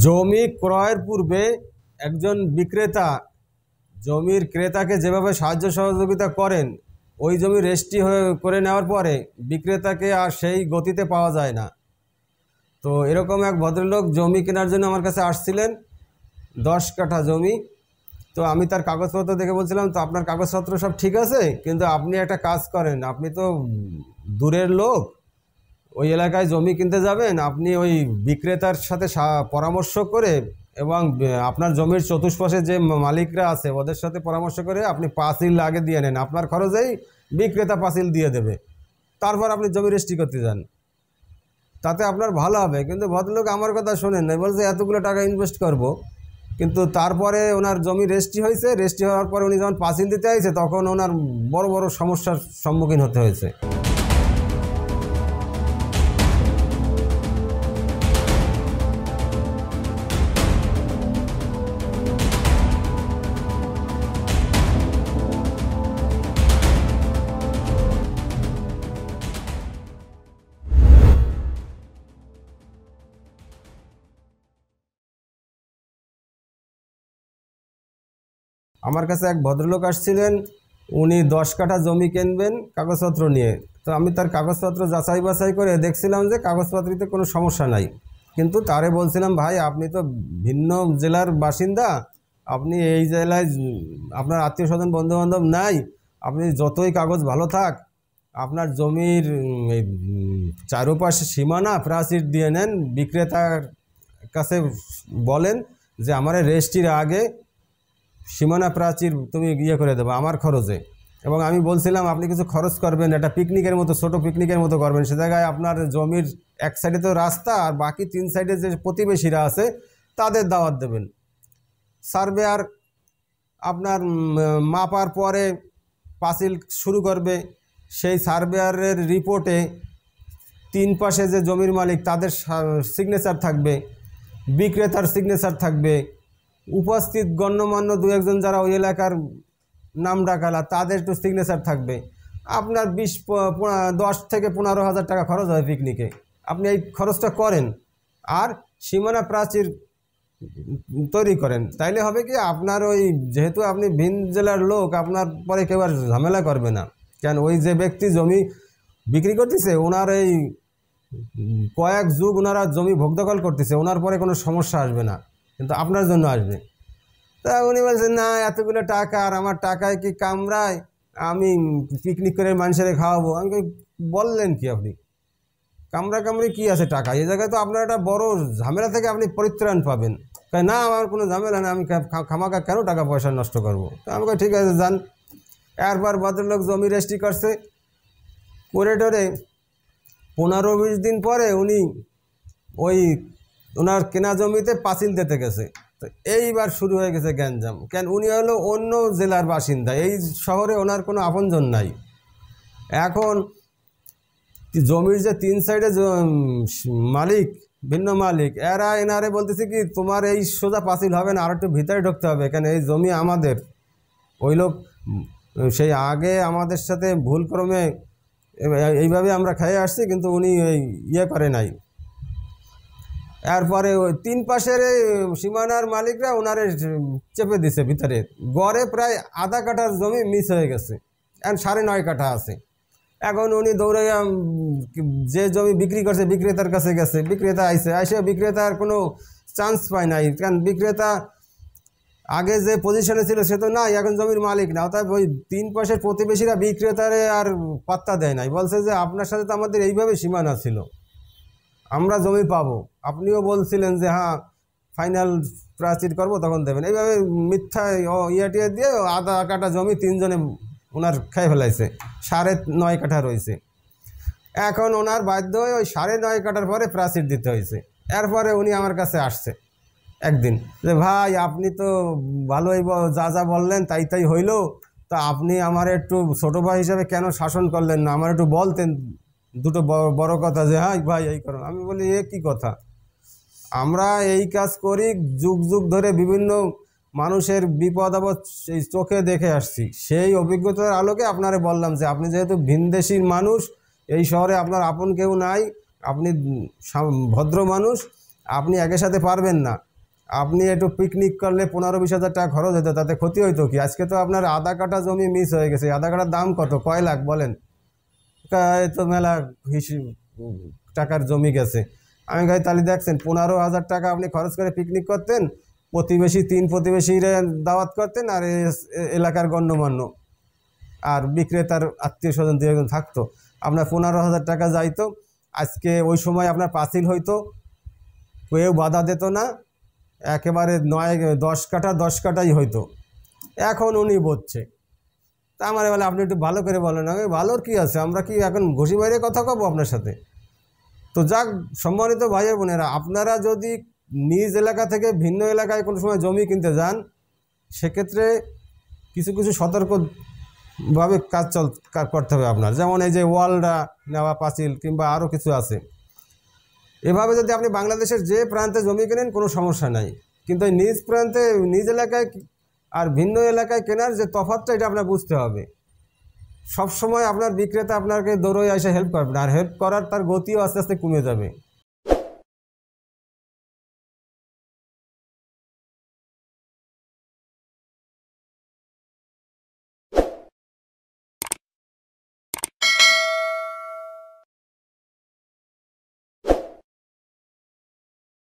জমি ক্রয়ের পূর্বে একজন বিক্রেতা জমির ক্রেতাকে যেভাবে সাহায্য সহযোগিতা করেন, ওই জমি রেজিস্ট্রি করে নেওয়ার পরে বিক্রেতাকে আর সেই গতিতে পাওয়া যায় না। তো এরকম এক ভদ্রলোক জমি কেনার জন্য আমার কাছে আসছিলেন, 10 কাঠা জমি। তো আমি তার কাগজপত্র দেখে বলছিলাম, তো আপনার কাগজপত্র সব ঠিক আছে, কিন্তু আপনি একটা কাজ করেন, আপনি তো দূরের লোক, ওই এলাকায় জমি কিনতে যাবেন, আপনি ওই বিক্রেতার সাথে পরামর্শ করে এবং আপনার জমির চতুষ্পাশে যে মালিকরা আছে ওদের সাথে পরামর্শ করে আপনি পাঁচিল আগে দিয়ে নেন, আপনার খরচেই বিক্রেতা পাঁচিল দিয়ে দেবে, তারপর আপনি জমি রেজিস্ট্রি করতে যান, তাতে আপনার ভালো হবে। কিন্তু ভদ্রলোক আমার কথা শোনেন না, বলছে এতগুলো টাকা ইনভেস্ট করব, কিন্তু তারপরে ওনার জমি রেজিস্ট্রি হয়েছে, রেজিস্ট্রি হওয়ার পরে উনি যখন পাঁচিল দিতে আইছে তখন ওনার বড় বড় সমস্যার সম্মুখীন হতে হয়েছে। আমার কাছে এক ভদ্রলোক আসছিলেন, উনি 10 কাঠা জমি কিনবেন কাগজপত্র নিয়ে। তো আমি তার কাগজপত্র যাচাই বাছাই করে দেখছিলাম যে কাগজপত্রিতে কোনো সমস্যা নাই, কিন্তু তারে বলছিলাম, ভাই আপনি তো ভিন্ন জেলার বাসিন্দা, আপনি এই জেলায় আপনার আত্মীয় স্বজন বন্ধুবান্ধব নাই, আপনি যতই কাগজ ভালো থাক আপনার জমির চারপাশে সীমানা প্রাচীর দিয়ে নেন, বিক্রেতার কাছে বলেন যে আমার রেজিস্ট্রির আগে সীমানা প্রাচীর তুমি করে দেবো আমার খরচে। এবং আমি বলছিলাম আপনি কিছু খরচ করবেন, এটা পিকনিকের মতো, ছোটো পিকনিকের মতো করবেন, সে জায়গায় আপনার জমির এক সাইডে তো রাস্তা আর বাকি 3 সাইডে যে প্রতিবেশীরা আছে তাদের দাওয়াত দেবেন। সার্ভেয়ার আপনার মাপার পরে পাঁচিল শুরু করবে, সেই সার্ভেয়ারের রিপোর্টে 3 পাশে যে জমির মালিক তাদের সিগনেচার থাকবে, বিক্রেতার সিগনেচার থাকবে, উপস্থিত গণ্যমান্য 2-1 যারা ওই এলাকার নাম ডাকালা তাদের একটু সিগনেচার থাকবে। আপনার 10 থেকে 15,000 টাকা খরচ হয় পিকনিকে, আপনি এই খরচটা করেন আর সীমানা প্রাচীর তৈরি করেন, তাইলে হবে কি আপনার ওই যেহেতু আপনি ভিন জেলার লোক, আপনার পরে কেউ আর ঝামেলা করবে না। কেন ওই যে ব্যক্তি জমি বিক্রি করতেছে ওনার এই কয়েক যুগ ওনারা জমি ভোগদখল করতেছে, ওনার পরে কোনো সমস্যা আসবে না, কিন্তু আপনার জন্য আসবে। তা উনি বলছেন, না এতগুলো টাকা আর আমার টাকায় কি কামড়ায়, আমি পিকনিক করে মানুষের খাওয়াবো। আমি বললেন কি আপনি, কামড়ি কী আছে টাকা, এই জায়গায় তো আপনার একটা বড় ঝামেলা থেকে আপনি পরিত্রাণ পাবেন। না আমার কোনো ঝামেলা না, আমি খামাকা কেন টাকা পয়সা নষ্ট করবো। তো আমাকে ঠিক আছে যান। এরপর ভদ্রলোক জমি রেজিস্ট্রি করছে, করিডোরে 15-20 দিন পরে উনি ওই ওনার কেনা জমিতে পাঁচিল দিতে গেছে। তো এইবার শুরু হয়ে গেছে গ্যাঞ্জাম। কেন উনি হলো অন্য জেলার বাসিন্দা, এই শহরে ওনার কোনো আপনজন নাই। এখন জমির যে 3 সাইডে মালিক, ভিন্ন মালিক, এনারে বলতেছে কি তোমার এই সোজা পাঁচিল হবে না, আর একটু ভিতরে ঢুকতে হবে, কেন এই জমি আমাদের। ওই লোক সেই আগে আমাদের সাথে ভুলক্রমে এইভাবে আমরা খেয়ে আসছি, কিন্তু উনি করে নাই। এরপরে ওই 3 পাশের সীমানার মালিকরা ওনারে চেপে দিছে ভিতরে, গড়ে প্রায় আধা কাঠার জমি মিস হয়ে গেছে, এখন 9.5 কাঠা আছে। এখন উনি দৌড়াইয়া যে জমি বিক্রি করছে বিক্রেতার কাছে গেছে, বিক্রেতা আইসে বিক্রেতার কোনো চান্স পায় নাই, কারণ বিক্রেতা আগে যে পজিশনে ছিল সে তো নাই, এখন জমির মালিক না। অর্থাৎ ওই 3 পাশের প্রতিবেশীরা বিক্রেতারে আর পাত্তা দেয় নাই, বলছে যে আপনার সাথে তো আমাদের এইভাবে সীমানা ছিল, আমরা জমি পাবো, আপনিও বলছিলেন যে হ্যাঁ ফাইনাল প্রাচীর করবো তখন দেবেন। এইভাবে মিথ্যা টিয়া দিয়ে আধা কাঠা জমি 3 জনে ওনার খেয়ে ফেলাইছে, 9.5 কাঠা রয়েছে। এখন ওনার বাধ্য হয়ে ওই 9.5 কাঠার পরে প্রাচীর দিতে হয়েছে। এরপরে উনি আমার কাছে আসছে একদিন, যে ভাই আপনি তো ভালোই যা বললেন তাই হইল, তা আপনি আমার একটু ছোটো ভাই হিসাবে কেন শাসন করলেন না, আমার একটু বলতেন দুটো বড় কথা, যে হ্যাঁ ভাই এই করুন। আমি বলি এ কী কথা, আমরা এই কাজ করি যুগ যুগ ধরে, বিভিন্ন মানুষের বিপদ আপদ সেই চোখে দেখে আসছি, সেই অভিজ্ঞতার আলোকে আপনারে বললাম যে আপনি যেহেতু ভিনদেশীর মানুষ, এই শহরে আপনার আপন কেউ নাই, আপনি ভদ্র মানুষ, আপনি একের সাথে পারবেন না। আপনি একটু পিকনিক করলে 15-20 হাজার টাকা খরচ হতো, তাতে ক্ষতি হইতো কি? আজকে তো আপনার আধা কাঠা জমি মিস হয়ে গেছে। আধা কাঠার দাম কত, কয় লাখ বলেন? এই তো মেলা হিসেব টাকার জমি গেছে। আমি গাই তাহলে দেখছেন 15,000 টাকা আপনি খরচ করে পিকনিক করতেন, প্রতিবেশী 3 প্রতিবেশীরা দাওয়াত করতেন, আর এলাকার গণ্যমান্য আর বিক্রেতার আত্মীয় স্বজন 2-1 থাকতো, আপনার 15,000 টাকা যাইতো। আজকে ওই সময় আপনার পাঁচিল হইতো, কেউ বাধা দিত না, একেবারে 9-10 কাঠা 10 কাঠাই হইতো। এখন উনি বলছে, তা আমার বলে আপনি একটু ভালো করে বলেন। আগে ভালোর কি আছে, আমরা কি এখন ঘুষি বাইরে কথা কব আপনার সাথে? তো যাক, সম্মানিত ভাই বোনেরা, আপনারা যদি নিজ এলাকা থেকে ভিন্ন এলাকায় কোনো সময় জমি কিনতে যান, সেক্ষেত্রে কিছু কিছু সতর্কভাবে কাজ করতে হবে আপনার। যেমন এই যে ওয়ালটা নেওয়া, পাঁচিল কিংবা আরও কিছু আছে। এভাবে যদি আপনি বাংলাদেশের যে প্রান্তে জমি কেনেন কোনো সমস্যা নাই, কিন্তু নিজ প্রান্তে নিজ এলাকায় আর ভিন্ন এলাকায় কেনার যে তফাৎটা, এটা আপনার বুঝতে হবে। সব সময় আপনার বিক্রেতা আপনাকে দৌড়ে এসে হেল্প করবে না, আর হেল্প করার তার গতিও আস্তে আস্তে কমে যাবে।